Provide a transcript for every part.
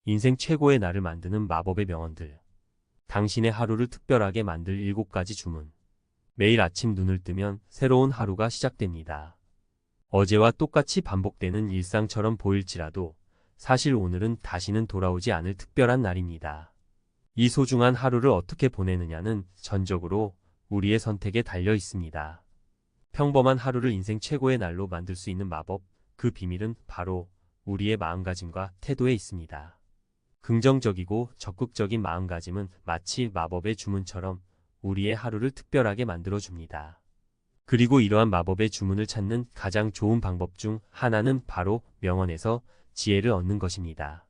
인생 최고의 날을 만드는 마법의 명언들. 당신의 하루를 특별하게 만들 7가지 주문. 매일 아침 눈을 뜨면 새로운 하루가 시작됩니다. 어제와 똑같이 반복되는 일상처럼 보일지라도 사실 오늘은 다시는 돌아오지 않을 특별한 날입니다. 이 소중한 하루를 어떻게 보내느냐는 전적으로 우리의 선택에 달려 있습니다. 평범한 하루를 인생 최고의 날로 만들 수 있는 마법, 그 비밀은 바로 우리의 마음가짐과 태도에 있습니다. 긍정적이고 적극적인 마음가짐은 마치 마법의 주문처럼 우리의 하루를 특별하게 만들어줍니다. 그리고 이러한 마법의 주문을 찾는 가장 좋은 방법 중 하나는 바로 명언에서 지혜를 얻는 것입니다.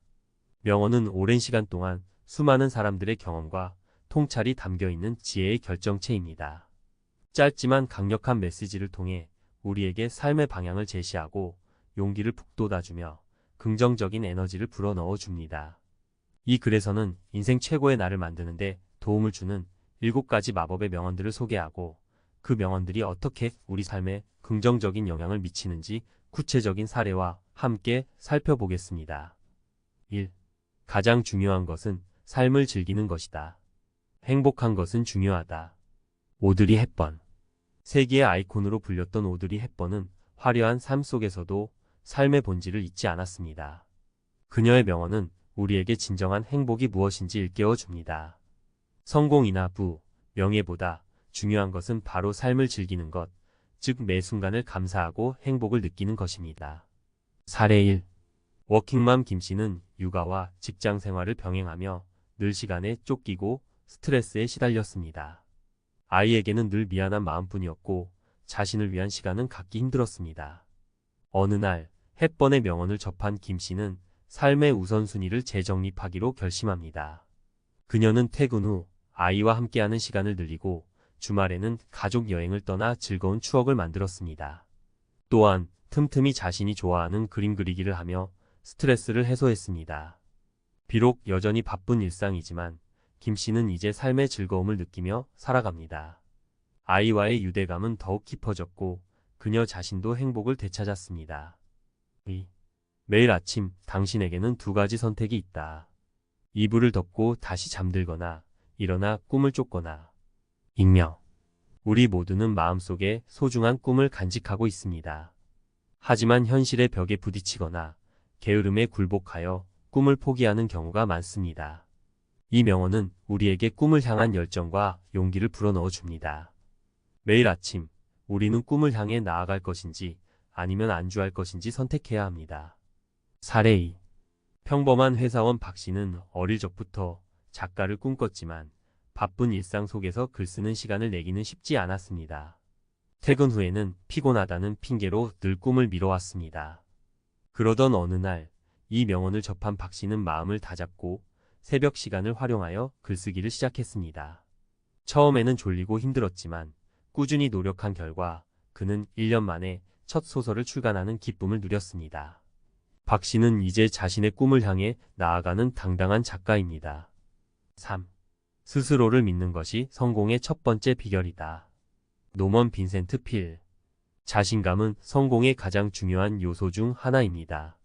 명언은 오랜 시간 동안 수많은 사람들의 경험과 통찰이 담겨있는 지혜의 결정체입니다. 짧지만 강력한 메시지를 통해 우리에게 삶의 방향을 제시하고 용기를 북돋아주며 긍정적인 에너지를 불어넣어 줍니다. 이 글에서는 인생 최고의 날을 만드는데 도움을 주는 7가지 마법의 명언들을 소개하고 그 명언들이 어떻게 우리 삶에 긍정적인 영향을 미치는지 구체적인 사례와 함께 살펴보겠습니다. 1. 가장 중요한 것은 삶을 즐기는 것이다. 행복한 것은 중요하다. 오드리 헵번. 세계의 아이콘으로 불렸던 오드리 헵번은 화려한 삶 속에서도 삶의 본질을 잊지 않았습니다. 그녀의 명언은 우리에게 진정한 행복이 무엇인지 일깨워줍니다. 성공이나 부, 명예보다 중요한 것은 바로 삶을 즐기는 것, 즉 매 순간을 감사하고 행복을 느끼는 것입니다. 사례 1. 워킹맘 김씨는 육아와 직장 생활을 병행하며 늘 시간에 쫓기고 스트레스에 시달렸습니다. 아이에게는 늘 미안한 마음뿐이었고 자신을 위한 시간은 갖기 힘들었습니다. 어느 날 헵번의 명언을 접한 김씨는 삶의 우선순위를 재정립하기로 결심합니다. 그녀는 퇴근 후 아이와 함께하는 시간을 늘리고 주말에는 가족 여행을 떠나 즐거운 추억을 만들었습니다. 또한 틈틈이 자신이 좋아하는 그림 그리기를 하며 스트레스를 해소했습니다. 비록 여전히 바쁜 일상이지만 김씨는 이제 삶의 즐거움을 느끼며 살아갑니다. 아이와의 유대감은 더욱 깊어졌고 그녀 자신도 행복을 되찾았습니다. 2. 매일 아침 당신에게는 2가지 선택이 있다. 이불을 덮고 다시 잠들거나 일어나 꿈을 쫓거나. 익명. 우리 모두는 마음속에 소중한 꿈을 간직하고 있습니다. 하지만 현실의 벽에 부딪히거나 게으름에 굴복하여 꿈을 포기하는 경우가 많습니다. 이 명언은 우리에게 꿈을 향한 열정과 용기를 불어넣어 줍니다. 매일 아침 우리는 꿈을 향해 나아갈 것인지 아니면 안주할 것인지 선택해야 합니다. 사례 2. 평범한 회사원 박 씨는 어릴 적부터 작가를 꿈꿨지만 바쁜 일상 속에서 글 쓰는 시간을 내기는 쉽지 않았습니다. 퇴근 후에는 피곤하다는 핑계로 늘 꿈을 미뤄왔습니다. 그러던 어느 날 이 명언을 접한 박 씨는 마음을 다잡고 새벽 시간을 활용하여 글쓰기를 시작했습니다. 처음에는 졸리고 힘들었지만 꾸준히 노력한 결과 그는 1년 만에 첫 소설을 출간하는 기쁨을 누렸습니다. 박 씨는 이제 자신의 꿈을 향해 나아가는 당당한 작가입니다. 3. 스스로를 믿는 것이 성공의 첫 번째 비결이다. 노먼 빈센트 필. 자신감은 성공의 가장 중요한 요소 중 하나입니다.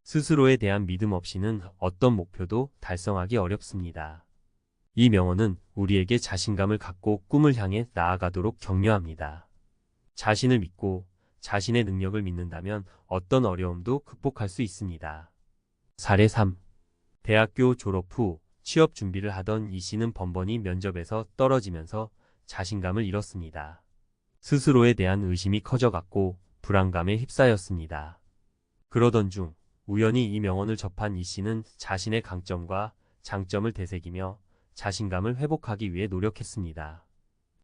스스로에 대한 믿음 없이는 어떤 목표도 달성하기 어렵습니다. 이 명언은 우리에게 자신감을 갖고 꿈을 향해 나아가도록 격려합니다. 자신을 믿고 자신의 능력을 믿는다면 어떤 어려움도 극복할 수 있습니다. 사례 3. 대학교 졸업 후 취업 준비를 하던 이 씨는 번번이 면접에서 떨어지면서 자신감을 잃었습니다. 스스로에 대한 의심이 커져갔고 불안감에 휩싸였습니다. 그러던 중 우연히 이 명언을 접한 이 씨는 자신의 강점과 장점을 되새기며 자신감을 회복하기 위해 노력했습니다.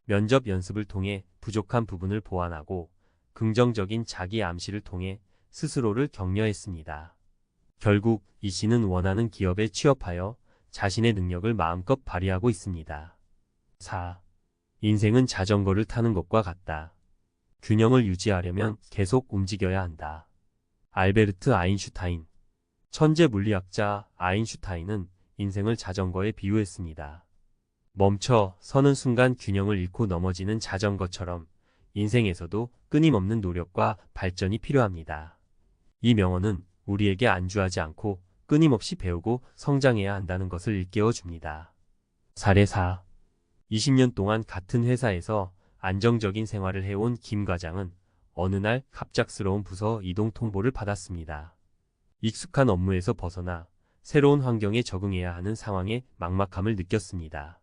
면접 연습을 통해 부족한 부분을 보완하고 긍정적인 자기 암시를 통해 스스로를 격려했습니다. 결국 이 씨는 원하는 기업에 취업하여 자신의 능력을 마음껏 발휘하고 있습니다. 4. 인생은 자전거를 타는 것과 같다. 균형을 유지하려면 계속 움직여야 한다. 알베르트 아인슈타인. 천재 물리학자 아인슈타인은 인생을 자전거에 비유했습니다. 멈춰 서는 순간 균형을 잃고 넘어지는 자전거처럼 인생에서도 끊임없는 노력과 발전이 필요합니다. 이 명언은 우리에게 안주하지 않고 끊임없이 배우고 성장해야 한다는 것을 일깨워 줍니다. 사례 4. 20년 동안 같은 회사에서 안정적인 생활을 해온 김 과장은 어느 날 갑작스러운 부서 이동 통보를 받았습니다. 익숙한 업무에서 벗어나 새로운 환경에 적응해야 하는 상황에 막막함을 느꼈습니다.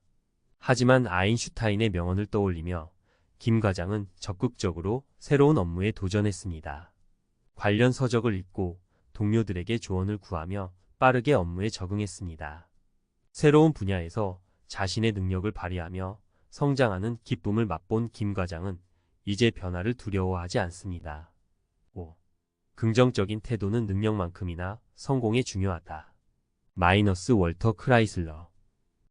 하지만 아인슈타인의 명언을 떠올리며 김 과장은 적극적으로 새로운 업무에 도전했습니다. 관련 서적을 읽고 동료들에게 조언을 구하며 빠르게 업무에 적응했습니다. 새로운 분야에서 자신의 능력을 발휘하며 성장하는 기쁨을 맛본 김 과장은 이제 변화를 두려워하지 않습니다. 5. 긍정적인 태도는 능력만큼이나 성공에 중요하다. 마이너스 월터 크라이슬러.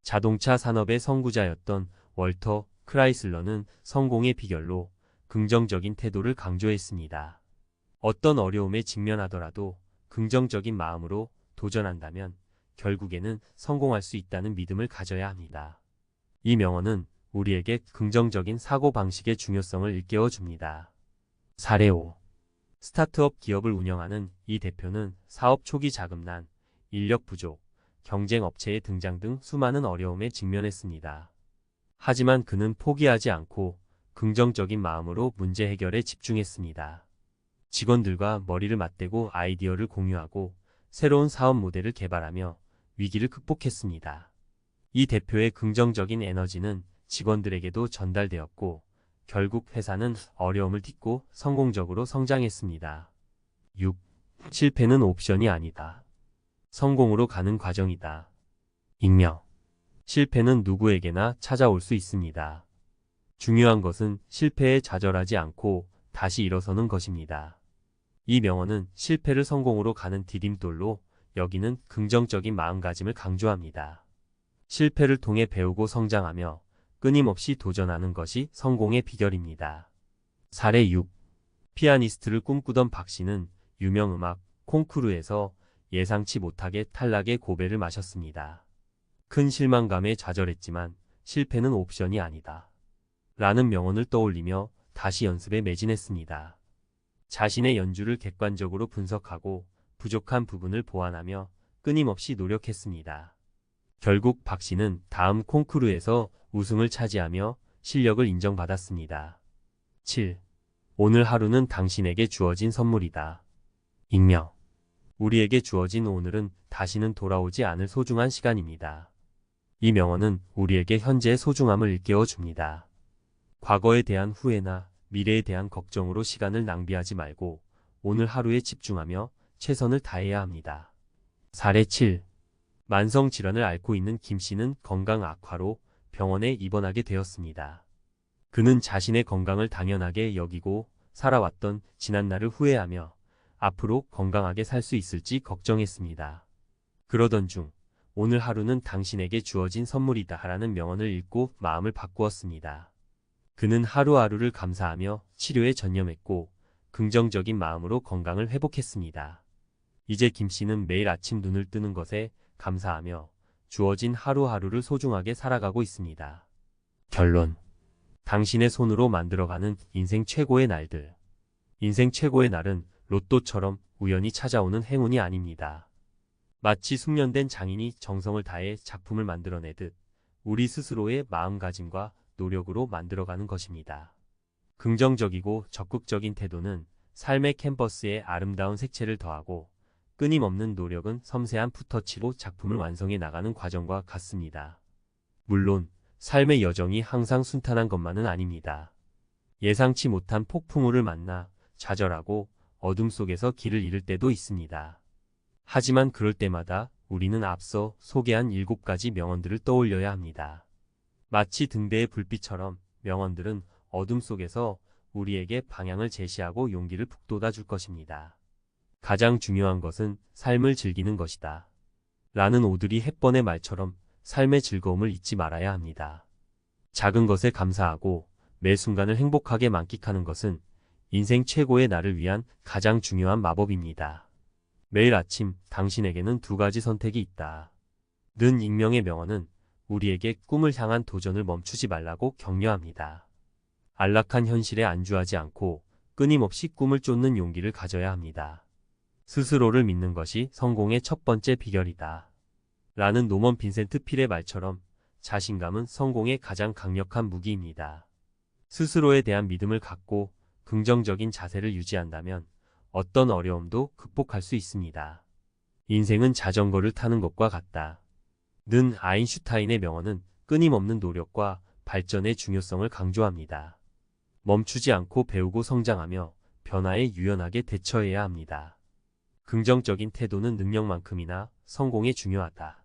자동차 산업의 선구자였던 월터 크라이슬러는 성공의 비결로 긍정적인 태도를 강조했습니다. 어떤 어려움에 직면하더라도 긍정적인 마음으로 도전한다면 결국에는 성공할 수 있다는 믿음을 가져야 합니다. 이 명언은 우리에게 긍정적인 사고방식의 중요성을 일깨워 줍니다. 사례 5. 스타트업 기업을 운영하는 이 대표는 사업 초기 자금난, 인력 부족, 경쟁 업체의 등장 등 수많은 어려움에 직면했습니다. 하지만 그는 포기하지 않고 긍정적인 마음으로 문제 해결에 집중했습니다. 직원들과 머리를 맞대고 아이디어를 공유하고 새로운 사업 모델을 개발하며 위기를 극복했습니다. 이 대표의 긍정적인 에너지는 직원들에게도 전달되었고 결국 회사는 어려움을 딛고 성공적으로 성장했습니다. 6. 실패는 옵션이 아니다. 성공으로 가는 과정이다. 익명. 실패는 누구에게나 찾아올 수 있습니다. 중요한 것은 실패에 좌절하지 않고 다시 일어서는 것입니다. 이 명언은 실패를 성공으로 가는 디딤돌로 여기는 긍정적인 마음가짐을 강조합니다. 실패를 통해 배우고 성장하며 끊임없이 도전하는 것이 성공의 비결입니다. 사례 6. 피아니스트를 꿈꾸던 박 씨는 유명 음악 콩쿠르에서 예상치 못하게 탈락의 고배를 마셨습니다. 큰 실망감에 좌절했지만 실패는 옵션이 아니다. 라는 명언을 떠올리며 다시 연습에 매진했습니다. 자신의 연주를 객관적으로 분석하고 부족한 부분을 보완하며 끊임없이 노력했습니다. 결국 박 씨는 다음 콩쿠르에서 우승을 차지하며 실력을 인정받았습니다. 7. 오늘 하루는 당신에게 주어진 선물이다. 익명. 우리에게 주어진 오늘은 다시는 돌아오지 않을 소중한 시간입니다. 이 명언은 우리에게 현재의 소중함을 일깨워 줍니다. 과거에 대한 후회나 미래에 대한 걱정으로 시간을 낭비하지 말고 오늘 하루에 집중하며 최선을 다해야 합니다. 사례 7. 만성 질환을 앓고 있는 김 씨는 건강 악화로 병원에 입원하게 되었습니다. 그는 자신의 건강을 당연하게 여기고 살아왔던 지난날을 후회하며 앞으로 건강하게 살 수 있을지 걱정했습니다. 그러던 중 오늘 하루는 당신에게 주어진 선물이다 라는 명언을 읽고 마음을 바꾸었습니다. 그는 하루하루를 감사하며 치료에 전념했고 긍정적인 마음으로 건강을 회복했습니다. 이제 김 씨는 매일 아침 눈을 뜨는 것에 감사하며 주어진 하루하루를 소중하게 살아가고 있습니다. 결론. 당신의 손으로 만들어가는 인생 최고의 날들. 인생 최고의 날은 로또처럼 우연히 찾아오는 행운이 아닙니다. 마치 숙련된 장인이 정성을 다해 작품을 만들어내듯 우리 스스로의 마음가짐과 노력으로 만들어가는 것입니다. 긍정적이고 적극적인 태도는 삶의 캔버스에 아름다운 색채를 더하고 끊임없는 노력은 섬세한 붓터치로 작품을 완성해 나가는 과정과 같습니다. 물론 삶의 여정이 항상 순탄한 것만은 아닙니다. 예상치 못한 폭풍우를 만나 좌절하고 어둠 속에서 길을 잃을 때도 있습니다. 하지만 그럴 때마다 우리는 앞서 소개한 7가지 명언들을 떠올려야 합니다. 마치 등대의 불빛처럼 명언들은 어둠 속에서 우리에게 방향을 제시하고 용기를 북돋아 줄 것입니다. 가장 중요한 것은 삶을 즐기는 것이다. 라는 오드리 헵번의 말처럼 삶의 즐거움을 잊지 말아야 합니다. 작은 것에 감사하고 매 순간을 행복하게 만끽하는 것은 인생 최고의 나를 위한 가장 중요한 마법입니다. 매일 아침 당신에게는 2가지 선택이 있다. 는 익명의 명언은 우리에게 꿈을 향한 도전을 멈추지 말라고 격려합니다. 안락한 현실에 안주하지 않고 끊임없이 꿈을 쫓는 용기를 가져야 합니다. 스스로를 믿는 것이 성공의 첫 번째 비결이다. 라는 노먼 빈센트 필의 말처럼 자신감은 성공의 가장 강력한 무기입니다. 스스로에 대한 믿음을 갖고 긍정적인 자세를 유지한다면 어떤 어려움도 극복할 수 있습니다. 인생은 자전거를 타는 것과 같다. 는 아인슈타인의 명언은 끊임없는 노력과 발전의 중요성을 강조합니다. 멈추지 않고 배우고 성장하며 변화에 유연하게 대처해야 합니다. 긍정적인 태도는 능력만큼이나 성공에 중요하다.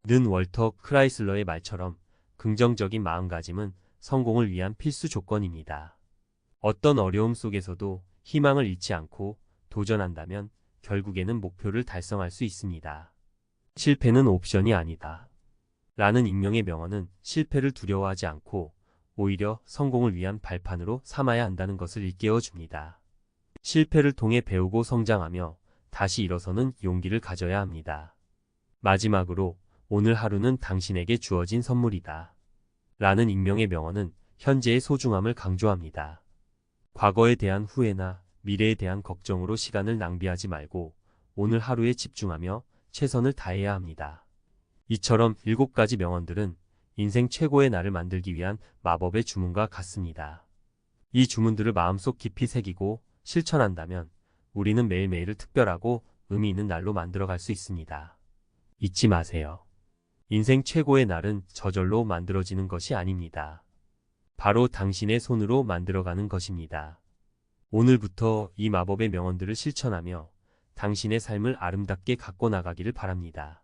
는 월터 크라이슬러의 말처럼 긍정적인 마음가짐은 성공을 위한 필수 조건입니다. 어떤 어려움 속에서도 희망을 잃지 않고 도전한다면 결국에는 목표를 달성할 수 있습니다. 실패는 옵션이 아니다. 라는 익명의 명언은 실패를 두려워하지 않고 오히려 성공을 위한 발판으로 삼아야 한다는 것을 일깨워 줍니다. 실패를 통해 배우고 성장하며 다시 일어서는 용기를 가져야 합니다. 마지막으로 오늘 하루는 당신에게 주어진 선물이다. 라는 익명의 명언은 현재의 소중함을 강조합니다. 과거에 대한 후회나 미래에 대한 걱정으로 시간을 낭비하지 말고 오늘 하루에 집중하며 최선을 다해야 합니다. 이처럼 7가지 명언들은 인생 최고의 나를 만들기 위한 마법의 주문과 같습니다. 이 주문들을 마음속 깊이 새기고 실천한다면 우리는 매일매일을 특별하고 의미 있는 날로 만들어갈 수 있습니다. 잊지 마세요. 인생 최고의 날은 저절로 만들어지는 것이 아닙니다. 바로 당신의 손으로 만들어가는 것입니다. 오늘부터 이 마법의 명언들을 실천하며 당신의 삶을 아름답게 가꿔 나가기를 바랍니다.